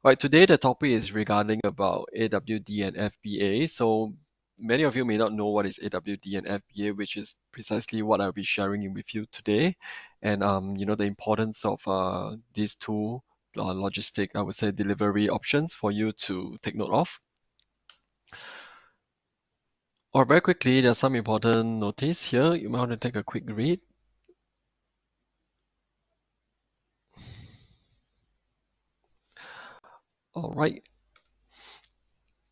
Right, today the topic is regarding about AWD and FBA. So many of you may not know what is AWD and FBA, which is precisely what I'll be sharing with you today. And the importance of these two logistic, I would say, delivery options for you to take note of. Or very quickly, there's some important notice here. You might want to take a quick read. All right.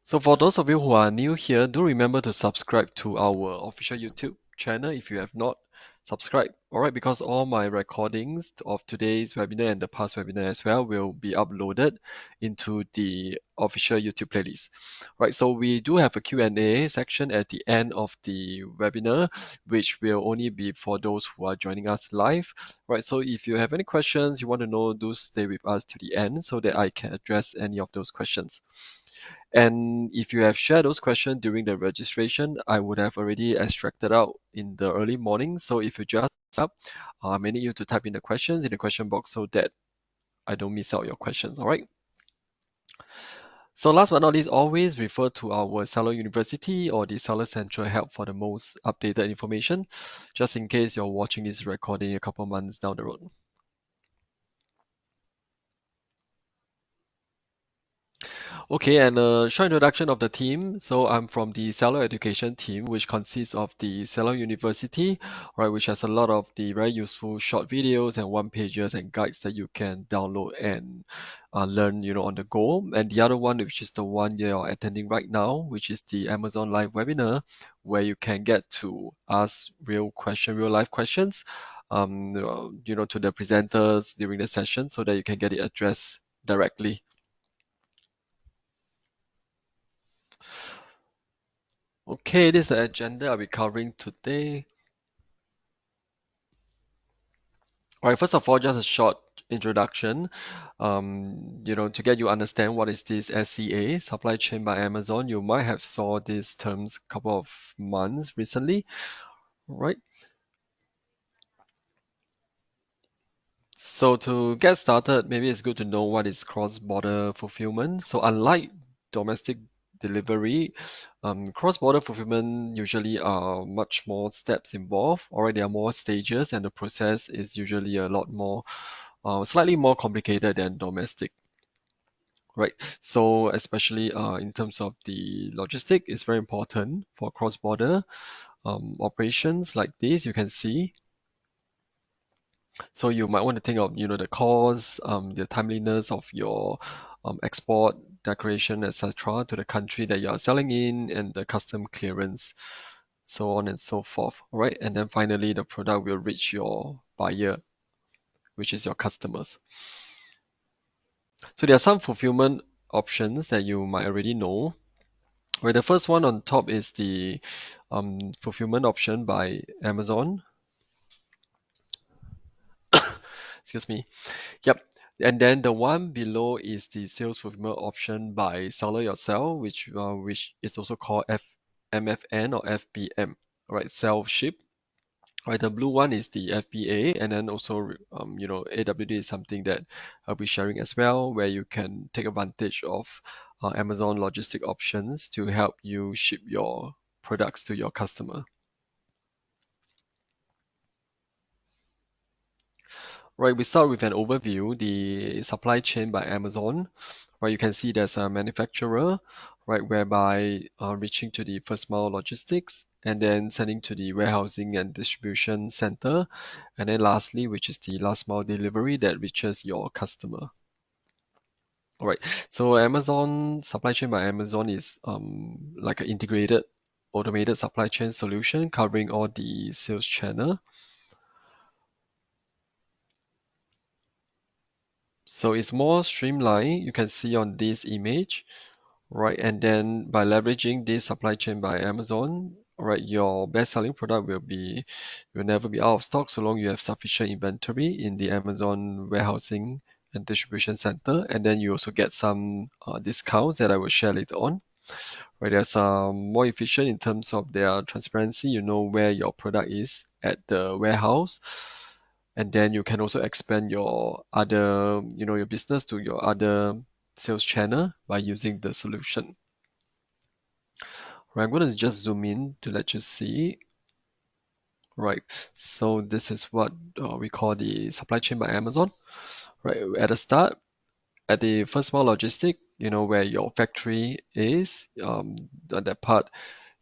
So for those of you who are new here, do remember to subscribe to our official YouTube channel if you have not subscribed. All right, because all my recordings of today's webinar and the past webinar as well will be uploaded into the official YouTube playlist. Right, so we do have a Q&A section at the end of the webinar, which will only be for those who are joining us live. Right, so if you have any questions you want to know, do stay with us to the end so that I can address any of those questions. And if you have shared those questions during the registration, I would have already extracted out in the early morning. So if you just up, I may need you to type in the questions in the question box so that I don't miss out your questions. All right. So last but not least, always refer to our Seller University or the Seller Central help for the most updated information, just in case you're watching this recording a couple months down the road. Okay, and a short introduction of the team. So I'm from the Seller Education team, which consists of the Seller University, right, which has a lot of the very useful short videos and one pages and guides that you can download and learn, on the go. And the other one, which is the one you're attending right now, which is the Amazon Live webinar, where you can get to ask real life questions, to the presenters during the session, so that you can get it addressed directly. Okay, this is the agenda I'll be covering today. All right, first of all, just a short introduction. To get you understand what is this SCA, Supply Chain by Amazon. You might have saw these terms a couple of months recently, right? So to get started, maybe it's good to know what is cross-border fulfillment. So unlike domestic delivery, cross-border fulfillment usually are much more steps involved. Alright, there are more stages, and the process is usually a lot more, slightly more complicated than domestic. Right, so especially in terms of the logistic, it's very important for cross-border operations like this. You can see, so you might want to think of, the cost, the timeliness of your export declaration, etc., to the country that you are selling in, and the custom clearance, so on and so forth. All right, and then finally, the product will reach your buyer, which is your customers. So there are some fulfillment options that you might already know. Right, the first one on top is the fulfillment option by Amazon. Excuse me. Yep. And then the one below is the sales fulfillment option by seller yourself, which is also called MFN or FBM. All right, self ship. Right, the blue one is the FBA, and then also AWD is something that I'll be sharing as well, where you can take advantage of Amazon logistic options to help you ship your products to your customer. Right, we start with an overview, the supply chain by Amazon. Right, you can see there's a manufacturer, right, whereby reaching to the first mile logistics and then sending to the warehousing and distribution center. And then lastly, which is the last mile delivery that reaches your customer. All right, so Amazon supply chain by Amazon is like an integrated automated supply chain solution covering all the sales channel. So it's more streamlined. You can see on this image, right? And then by leveraging this supply chain by Amazon, right, your best-selling product will never be out of stock so long you have sufficient inventory in the Amazon warehousing and distribution center. And then you also get some discounts that I will share later on. Right, there's more efficient in terms of their transparency. You know where your product is at the warehouse, and then you can also expand your other, your business to your other sales channel by using the solution. Right, I'm going to just zoom in to let you see. Right, so this is what we call the supply chain by Amazon. Right, at the start, at the first mile logistic, where your factory is, on that part,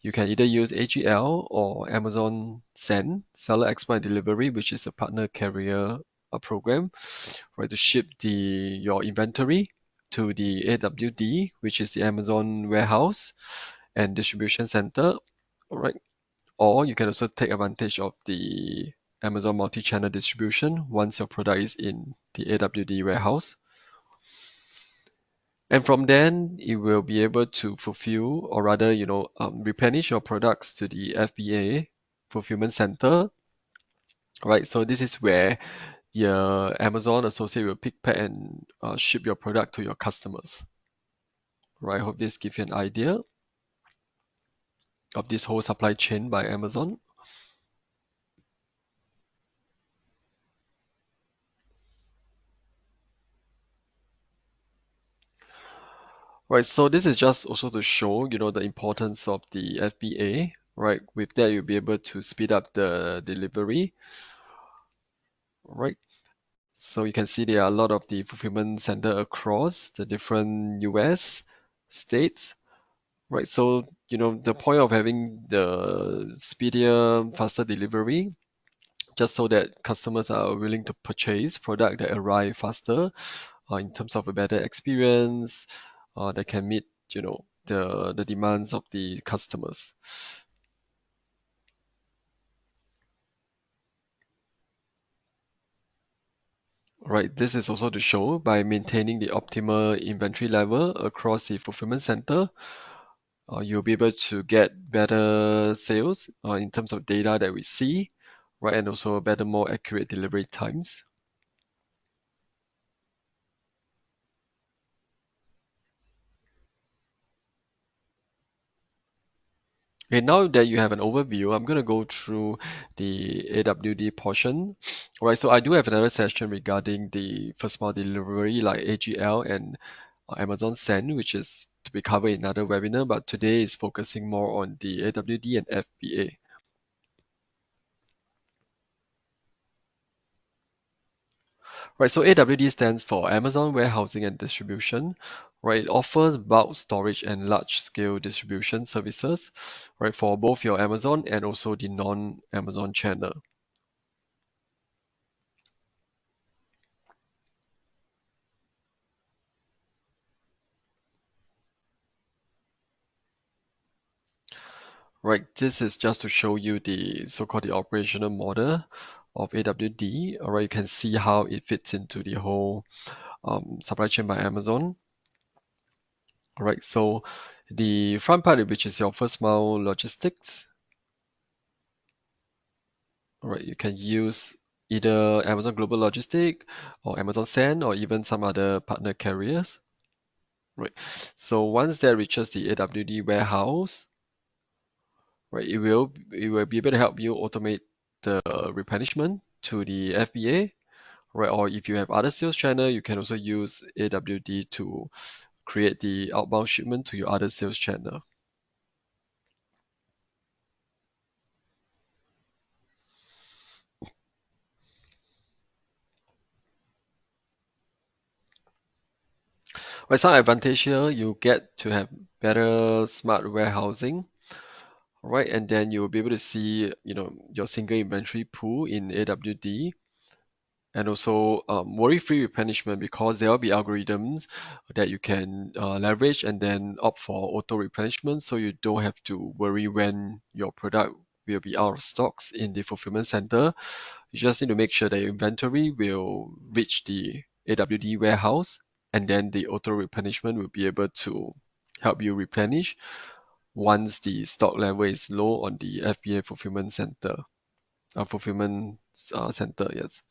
you can either use AGL or Amazon Send, Seller Export and Delivery, which is a partner carrier program, right, to ship your inventory to the AWD, which is the Amazon warehouse and distribution center, all right? Or you can also take advantage of the Amazon multi-channel distribution once your product is in the AWD warehouse. And from then, it will be able to fulfill, or rather, replenish your products to the FBA fulfillment center, right? So this is where your Amazon associate will pick, pack, and ship your product to your customers, right? I hope this gives you an idea of this whole supply chain by Amazon. Right, so this is just also to show, the importance of the FBA, right? With that, you'll be able to speed up the delivery, right? So you can see there are a lot of the fulfillment center across the different US states, right? So, the point of having the speedier, faster delivery, just so that customers are willing to purchase product that arrive faster, in terms of a better experience, that can meet, the demands of the customers. Right, this is also to show by maintaining the optimal inventory level across the fulfillment center, you'll be able to get better sales in terms of data that we see, right, and also better, more accurate delivery times. Okay, now that you have an overview, I'm going to go through the AWD portion. All right, so I do have another session regarding the first mile delivery like AGL and Amazon Send, which is to be covered in another webinar, but today is focusing more on the AWD and FBA. Right, so AWD stands for Amazon Warehousing and Distribution. Right, it offers bulk storage and large-scale distribution services, right, for both your Amazon and also the non-Amazon channel. Right, this is just to show you the so-called the operational model of AWD. All right, you can see how it fits into the whole supply chain by Amazon. All right, so the front part, which is your first mile logistics, all right, you can use either Amazon Global Logistic or Amazon Send or even some other partner carriers. Right, so once that reaches the AWD warehouse, right, it will be able to help you automate the replenishment to the FBA, right? Or if you have other sales channel, you can also use AWD to create the outbound shipment to your other sales channel. Right, some advantage here, you get to have better smart warehousing, right? And then you'll be able to see, your single inventory pool in AWD, and also worry-free replenishment because there will be algorithms that you can leverage and then opt for auto replenishment, so you don't have to worry when your product will be out of stocks in the fulfillment center. You just need to make sure that your inventory will reach the AWD warehouse, and then the auto replenishment will be able to help you replenish once the stock level is low on the FBA fulfillment center. Fulfillment center, yes.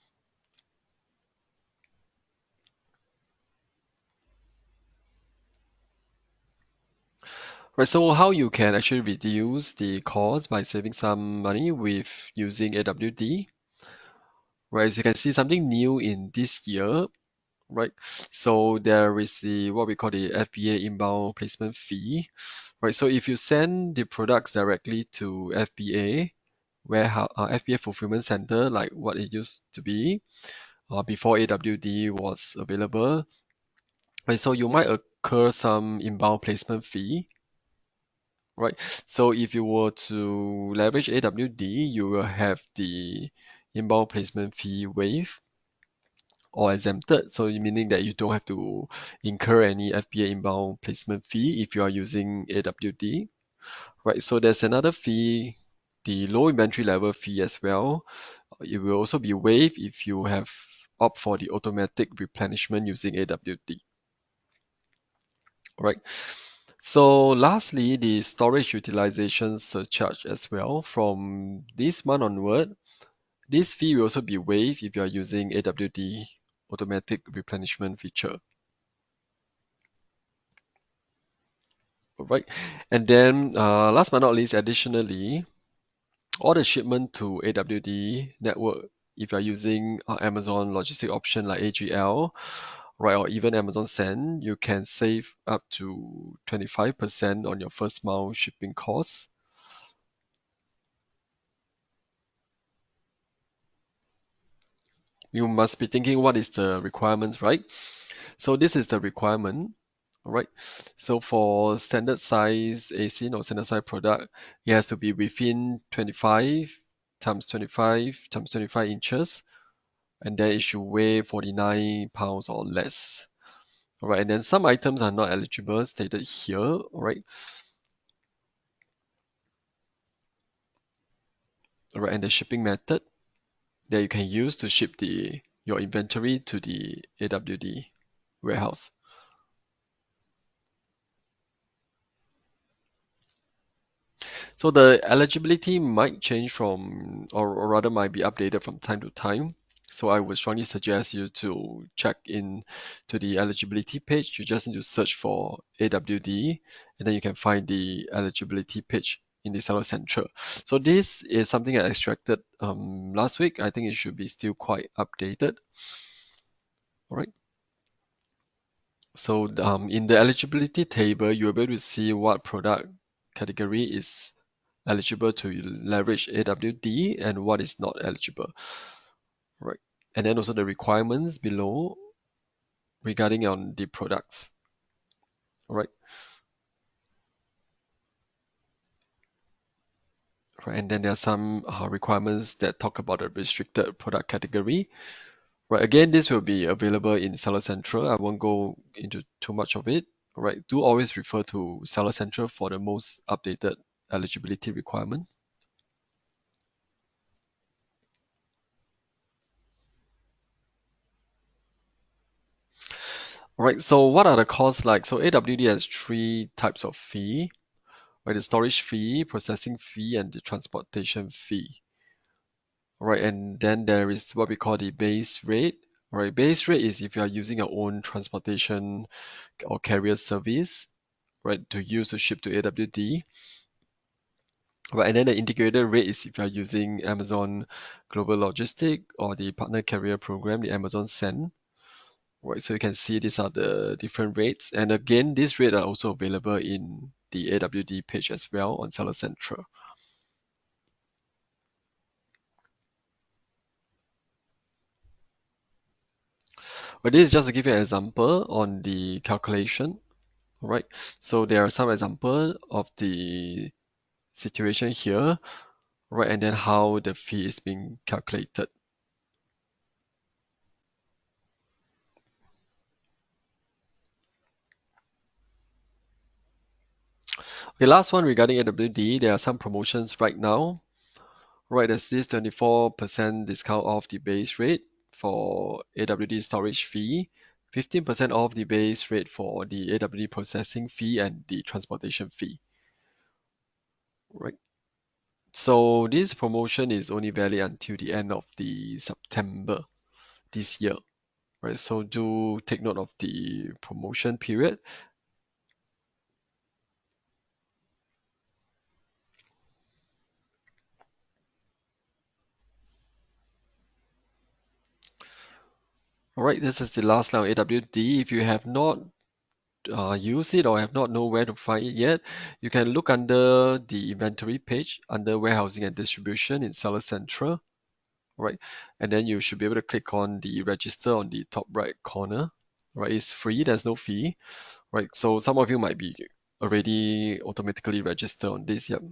Right, so how you can actually reduce the cost by saving some money with using AWD, right? As you can see, something new in this year, right? So there is the what we call the FBA inbound placement fee, right? So if you send the products directly to FBA warehouse, FBA fulfillment center, like what it used to be before AWD was available, right? So you might incur some inbound placement fee, right? So if you were to leverage AWD, you will have the inbound placement fee waived or exempted. So meaning that you don't have to incur any FBA inbound placement fee if you are using AWD, right? So there's another fee, the low inventory level fee as well. It will also be waived if you have opt for the automatic replenishment using AWD, right? So lastly, the storage utilization surcharge as well. From this month onward, this fee will also be waived if you are using AWD automatic replenishment feature. Right. And then last but not least, additionally, all the shipment to AWD network, if you're using Amazon logistic option like AGL, right, or even Amazon Send, you can save up to 25% on your first mile shipping costs. You must be thinking what is the requirements, right? So this is the requirement. All right. So for standard size ASIN or standard size product, it has to be within 25 times 25 times 25 inches, and then it should weigh 49 pounds or less. All right. And then some items are not eligible, stated here. All right. All right. And the shipping method that you can use to ship your inventory to the AWD warehouse. So the eligibility might change or rather might be updated from time to time. So I would strongly suggest you to check in to the eligibility page. You just need to search for AWD, and then you can find the eligibility page in the Seller Central. So this is something I extracted last week. I think it should be still quite updated. All right. So in the eligibility table, you'll be able to see what product category is eligible to leverage AWD and what is not eligible, right? And then also the requirements below regarding on the products, right? Right. And then there are some requirements that talk about the restricted product category, right? Again, this will be available in Seller Central. I won't go into too much of it, right? Do always refer to Seller Central for the most updated eligibility requirement. All right, so what are the costs like? So AWD has three types of fee, right? The storage fee, processing fee, and the transportation fee. All right, and then there is what we call the base rate. All right, base rate is if you are using your own transportation or carrier service, right, to use to ship to AWD. Right, and then the integrated rate is if you are using Amazon Global Logistic or the partner carrier program, the Amazon Send. Right, so you can see these are the different rates. And again, these rates are also available in the AWD page as well on Seller Central. But this is just to give you an example on the calculation, right? So there are some example of the situation here, right? And then how the fee is being calculated. Okay, last one regarding AWD, there are some promotions right now. Right, there's this 24% discount off the base rate for AWD storage fee, 15% off the base rate for the AWD processing fee and the transportation fee. Right. So this promotion is only valid until the end of the September this year. Right. So do take note of the promotion period. All right, this is the last line of AWD. If you have not used it or have not know where to find it yet, you can look under the inventory page under warehousing and distribution in Seller Central, right? And then you should be able to click on the register on the top right corner, right? It's free, there's no fee, right? So some of you might be already automatically registered on this, yep.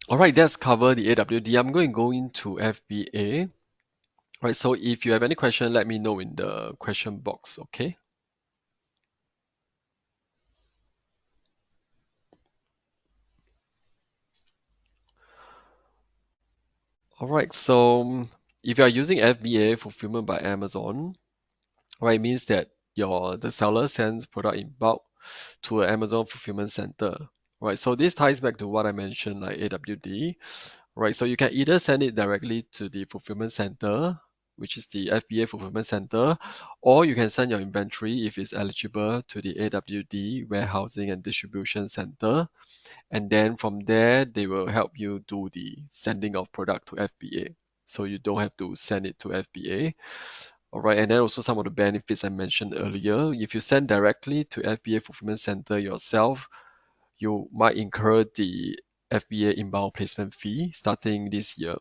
All right, that's covered the AWD. I'm going to go into FBA. Right, so if you have any question, let me know in the question box, okay? All right, so if you are using FBA, fulfillment by Amazon, right, it means that the seller sends product in bulk to an Amazon fulfillment center, right? So this ties back to what I mentioned, like AWD, right? So you can either send it directly to the fulfillment center, which is the FBA fulfillment center, or you can send your inventory if it's eligible to the AWD warehousing and distribution center. And then from there, they will help you do the sending of product to FBA. So you don't have to send it to FBA. All right, and then also some of the benefits I mentioned earlier. If you send directly to FBA fulfillment center yourself, you might incur the FBA inbound placement fee starting this year.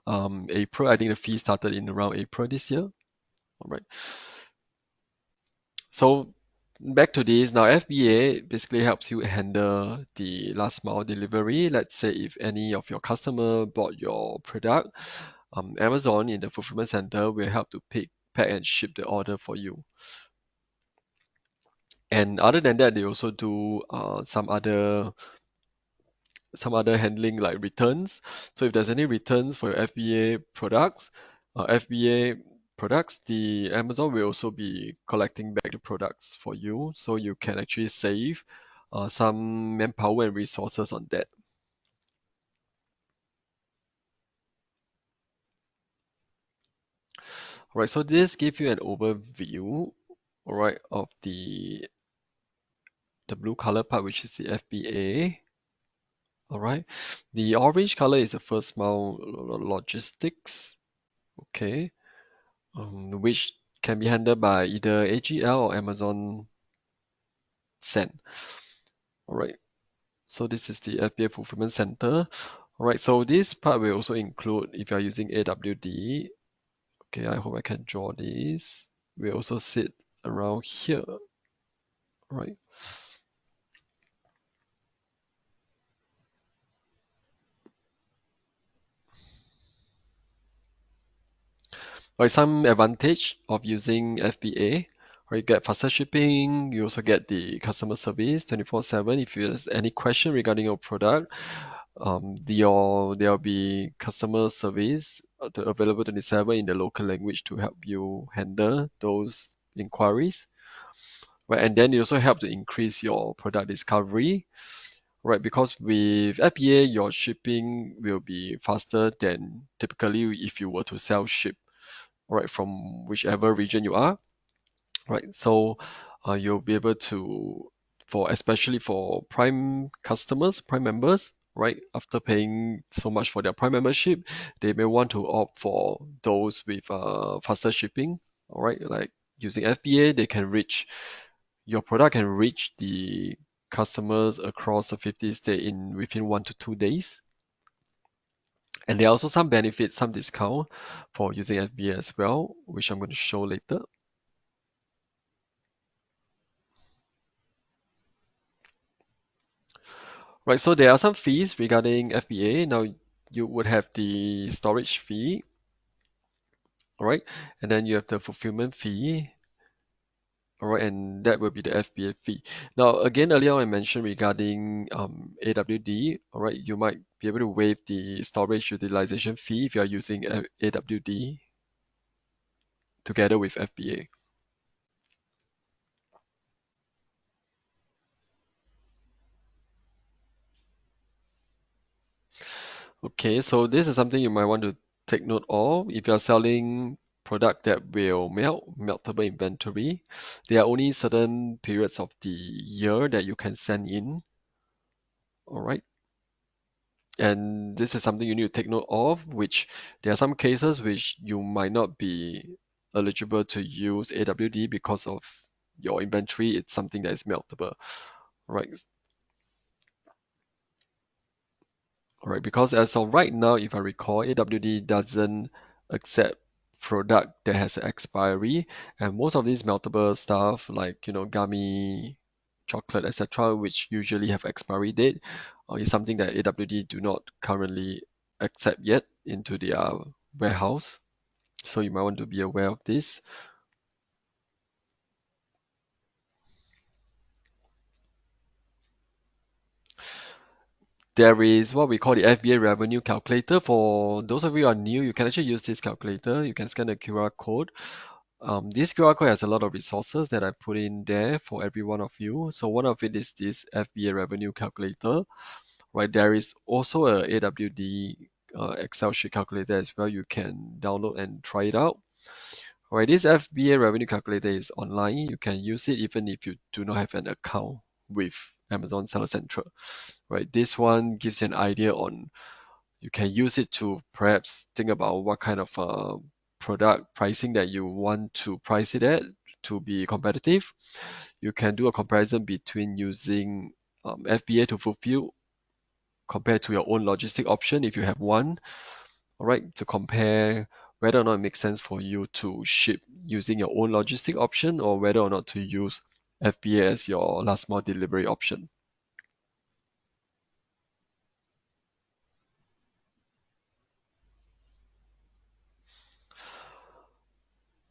April, I think the fee started in around April this year. All right. So back to this now, FBA basically helps you handle the last mile delivery. Let's say if any of your customer bought your product, Amazon in the fulfillment center will help to pick, pack, and ship the order for you. And other than that, they also do some other handling like returns. So if there's any returns for your FBA products, the Amazon will also be collecting back the products for you, so you can actually save some manpower and resources on that. All right, so this gives you an overview, all right, of the blue color part, which is the FBA. All right, the orange color is the first mile logistics. Okay. Which can be handled by either AGL or Amazon Send. All right. So this is the FBA fulfillment center. All right. So this part will also include if you are using AWD. Okay. I hope I can draw this. We also sit around here. Right. Right. Some advantage of using FBA. Right, you get faster shipping. You also get the customer service 24/7. If there's any question regarding your product, there'll be customer service available 27 in the local language to help you handle those inquiries, right? And then it also help to increase your product discovery, right? Because with FBA, your shipping will be faster than typically if you were to self-ship, right, from whichever region you are. Right, so you'll be able to, for especially for Prime customers, Prime members, right? After paying so much for their Prime membership, they may want to opt for those with faster shipping. All right, like using FBA, your product can reach the customers across the 50 state in within 1 to 2 days. And there are also some benefits, some discount for using FBA as well, which I'm going to show later. Right, so there are some fees regarding FBA. Now you would have the storage fee, all right, and then you have the fulfillment fee, all right, and that will be the FBA fee. Now again, earlier on I mentioned regarding AWD, all right, you might be able to waive the storage utilization fee if you are using AWD together with FBA. Okay, so this is something you might want to take note of if you are selling product that will meltable inventory. There are only certain periods of the year that you can send in. All right. And this is something you need to take note of, which there are some cases which you might not be eligible to use AWD because of your inventory. It's something that is meltable. All right. All right, because as of right now, if I recall, AWD doesn't accept product that has an expiry, and most of these meltable stuff, like gummy, chocolate, etc., which usually have expiry date, is something that AWD do not currently accept yet into their warehouse. So you might want to be aware of this. There is what we call the FBA revenue calculator. For those of you who are new, you can actually use this calculator. You can scan the QR code. This QR code has a lot of resources that I put in there for every one of you. So one of it is this FBA revenue calculator, right? There is also a AWD Excel sheet calculator as well. You can download and try it out. Right, this FBA revenue calculator is online. You can use it even if you do not have an account with Amazon Seller Central. Right, this one gives you an idea on you can use it to perhaps think about what kind of product pricing that you want to price it at to be competitive. You can do a comparison between using FBA to fulfill compared to your own logistic option if you have one. All right, to compare whether or not it makes sense for you to ship using your own logistic option or whether or not to use FBA as your last mile delivery option.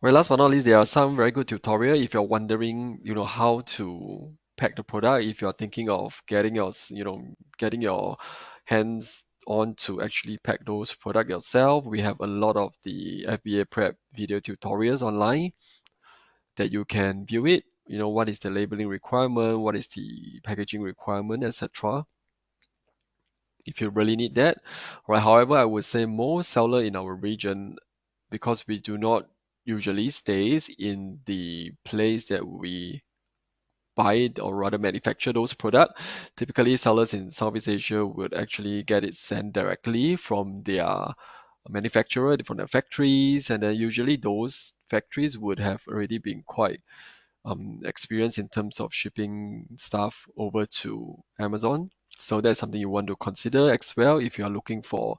Well, last but not least, there are some very good tutorial if you're wondering, how to pack the product. If you're thinking of getting your hands on to actually pack those product yourself, we have a lot of the FBA prep video tutorials online that you can view it. What is the labeling requirement, what is the packaging requirement, etc. If you really need that. Right. However, I would say most seller in our region, because we do not usually stays in the place that we buy it or rather manufacture those products. Typically, sellers in Southeast Asia would actually get it sent directly from their manufacturer, from their factories, and then usually those factories would have already been quite experience in terms of shipping stuff over to Amazon. So that's something you want to consider as well if you are looking for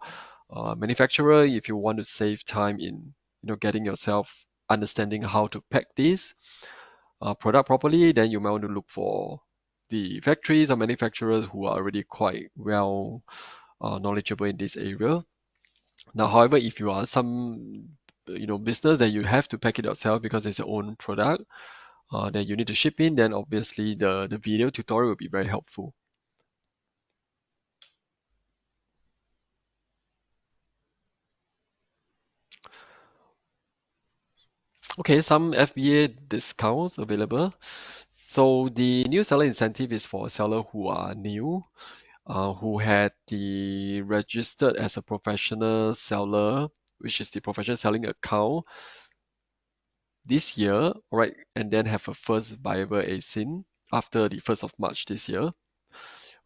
a manufacturer, if you want to save time in getting yourself understanding how to pack this product properly, then you might want to look for the factories or manufacturers who are already quite well knowledgeable in this area. Now, however, if you are some business that you have to pack it yourself because it's your own product, that you need to ship in, then obviously the video tutorial will be very helpful. Okay, some FBA discounts available. So the new seller incentive is for seller who are new, who had the registered as a professional seller, which is the professional selling account this year, right? And then have a first viable ASIN after the 1st of March this year.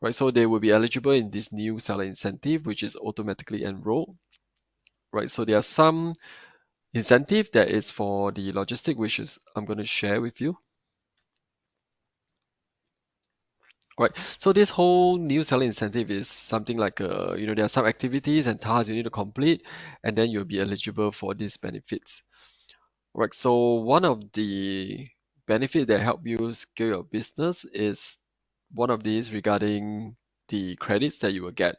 Right, so they will be eligible in this new seller incentive, which is automatically enrolled. Right, so there are some incentive that is for the logistic, which is I'm going to share with you. Right. So this whole new seller incentive is something like there are some activities and tasks you need to complete, and then you'll be eligible for these benefits. Right. So one of the benefits that help you scale your business is one of these regarding the credits that you will get.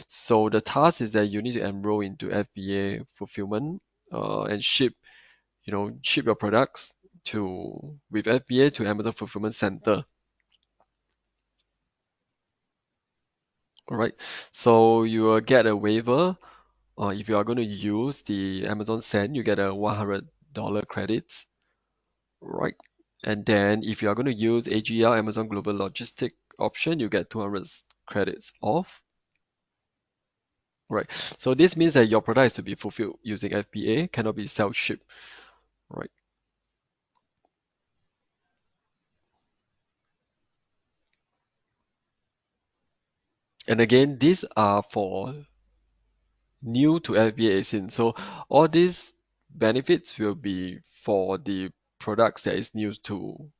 So the task is that you need to enroll into FBA fulfillment and ship your products to with FBA to Amazon Fulfillment Center. All right. So you will get a waiver. If you are going to use the Amazon Send, you get a $100 credits, right? And then if you are going to use AGL Amazon Global, Logistic, option, you get 200 credits off. right? So this means that your product is to be fulfilled using FBA, cannot be self-shipped, right? And again, these are for new to FBA ASIN. So all these benefits will be for the products that is new to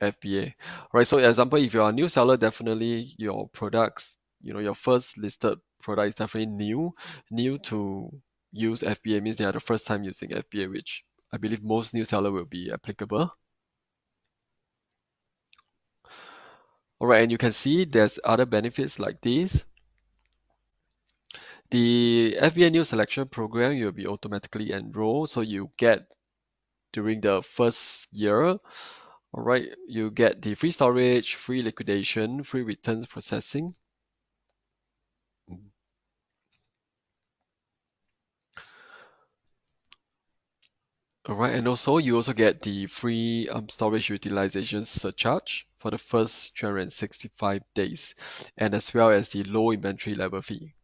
FBA, right? So example, if you're a new seller, definitely your products, your first listed product is definitely new to use FBA means they are the first time using FBA, which I believe most new seller will be applicable. All right, and you can see there's other benefits like this. The FBA new selection program, you'll be automatically enrolled, so you get during the first year. All right, you get the free storage, free liquidation, free returns processing. All right, and also you also get the free storage utilization surcharge for the first 365 days, and as well as the low inventory level fee.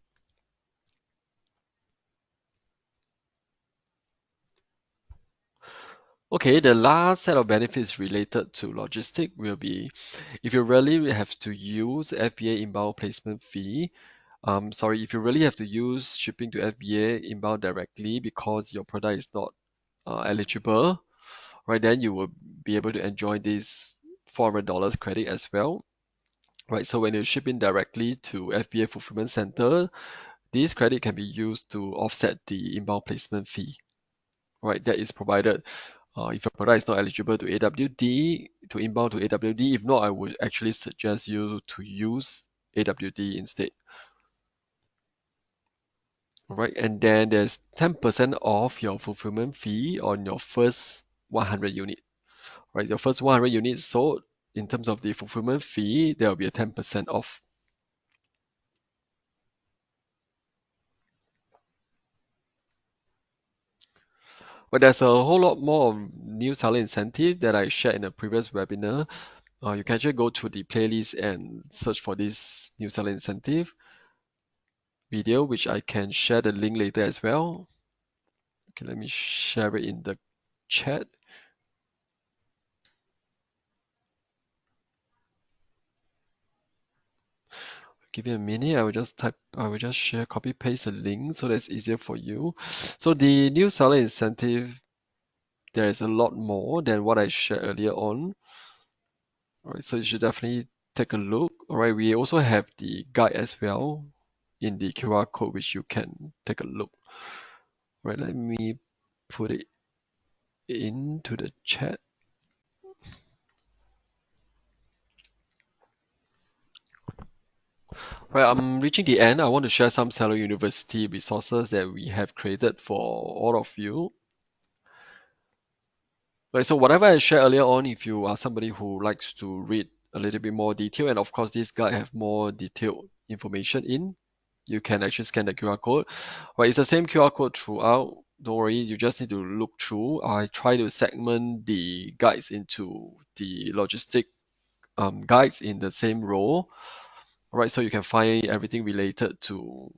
Okay, the last set of benefits related to logistic will be if you really have to use FBA inbound placement fee. Sorry, if you really have to use shipping to FBA inbound directly because your product is not eligible, right? Then you will be able to enjoy this $400 credit as well. Right, so when you ship in directly to FBA fulfillment center, this credit can be used to offset the inbound placement fee, right? That is provided if your product is not eligible to AWD, to inbound to AWD. If not, I would actually suggest you to use AWD instead. All right, and then there's 10% off your fulfillment fee on your first 100 unit, right? Your first 100 units sold, in terms of the fulfillment fee, there will be a 10% off. But there's a whole lot more of new seller incentive that I shared in a previous webinar. You can actually go to the playlist and search for this new seller incentive video, which I can share the link later as well. Okay, let me share it in the chat. Give me a minute. I will just share, copy paste the link so that's easier for you. So the new seller incentive, there is a lot more than what I shared earlier on. All right, so you should definitely take a look. All right, we also have the guide as well in the QR code, which you can take a look. All right, let me put it into the chat. Right, I'm reaching the end. I want to share some Seller University resources that we have created for all of you. Right, so whatever I shared earlier on, if you are somebody who likes to read a little bit more detail, and of course this guide have more detailed information in, you can actually scan the QR code. Right, it's the same QR code throughout. Don't worry, you just need to look through. I try to segment the guides into the logistic guides in the same row. Right, so you can find everything related to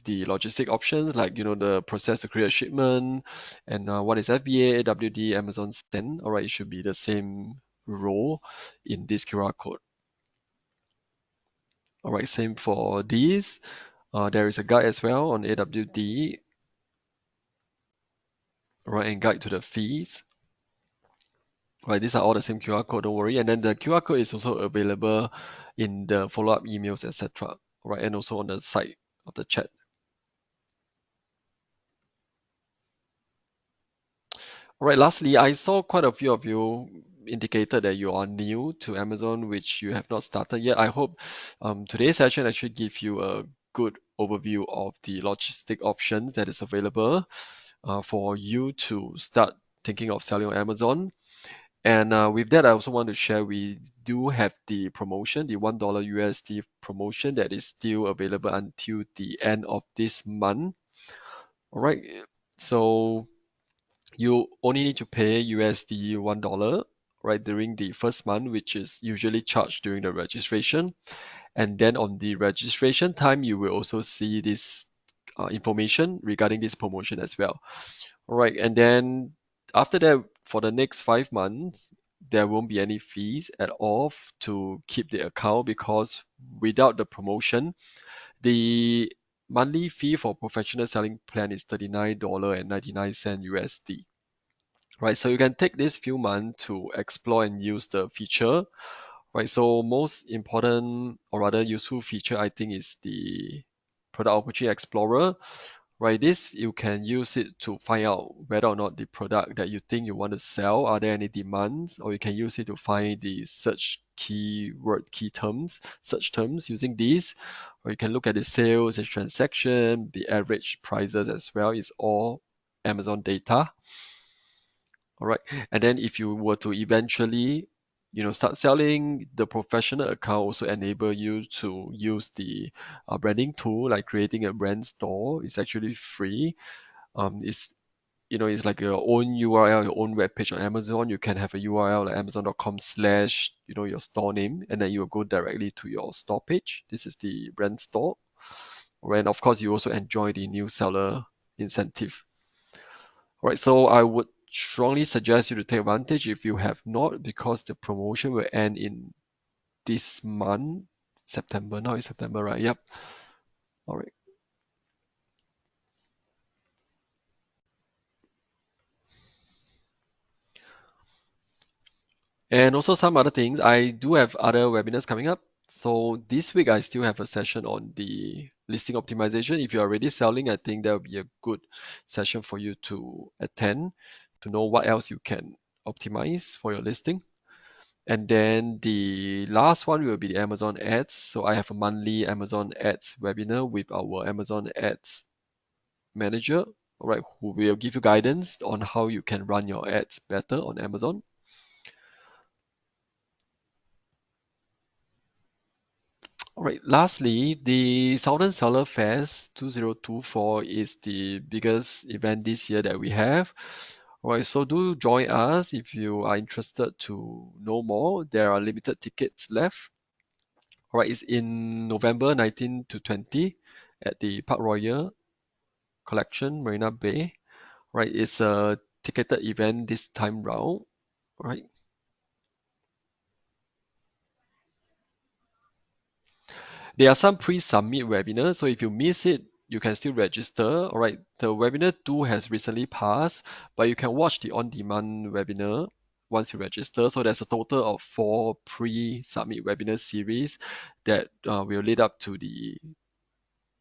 the logistic options, like the process to create a shipment, and what is FBA, AWD, Amazon Send. All right, it should be the same row in this QR code. All right, same for these. There is a guide as well on AWD, right, and guide to the fees. Right, these are all the same QR code, don't worry. And then the QR code is also available in the follow-up emails, etc. Right, and also on the side of the chat. All right, lastly, I saw quite a few of you indicated that you are new to Amazon, which you have not started yet. I hope today's session actually gives you a good overview of the logistic options that is available for you to start thinking of selling on Amazon. And with that, I also want to share we do have the promotion, the $1 USD promotion that is still available until the end of this month. All right, so you only need to pay USD $1, right, during the first month, which is usually charged during the registration. And then on the registration time, you will also see this information regarding this promotion as well. All right, and then after that, for the next 5 months, there won't be any fees at all to keep the account, because without the promotion, the monthly fee for professional selling plan is $39.99 USD. Right, so you can take these few months to explore and use the feature. Right, so most important or rather useful feature I think is the product opportunity explorer. Right, this you can use it to find out whether or not the product that you think you want to sell, are there any demands, or you can use it to find the search keyword key terms, search terms using these, or you can look at the sales and transaction, the average prices as well, is all Amazon data. All right. And then if you were to eventually, start selling, the professional account also enable you to use the branding tool, like creating a brand store. It's actually free. It's like your own URL, your own web page on Amazon. You can have a URL like amazon.com/ your store name, and then you will go directly to your store page. This is the brand store. And of course, you also enjoy the new seller incentive. All right, so I would strongly suggest you to take advantage if you have not, because the promotion will end in this month, September. Now it's September, right? Yep. All right. And also some other things. I do have other webinars coming up. So this week I still have a session on the listing optimization. If you're already selling, I think that would be a good session for you to attend to know what else you can optimize for your listing. And then the last one will be the Amazon ads. So I have a monthly Amazon ads webinar with our Amazon ads manager, all right, who will give you guidance on how you can run your ads better on Amazon. All right, lastly, the Southern Seller Fest 2024 is the biggest event this year that we have. All right, so do join us if you are interested to know more. There are limited tickets left. All right, it's in November 19 to 20 at the Park Royal Collection, Marina Bay. Right, it's a ticketed event this time round. Right, there are some pre-submit webinars, so if you miss it, you can still register. All right, the webinar 2 has recently passed, but you can watch the on-demand webinar once you register. So there's a total of 4 pre-submit webinar series that will lead up to the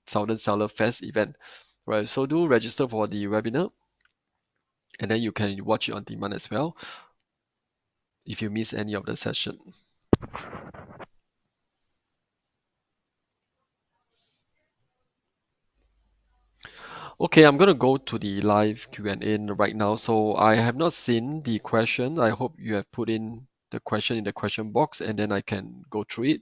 Southern Seller Fest event. Right, so do register for the webinar, and then you can watch it on demand as well if you miss any of the session. Okay, I'm gonna go to the live Q&A right now. So I have not seen the question. I hope you have put in the question in the question box, and then I can go through it.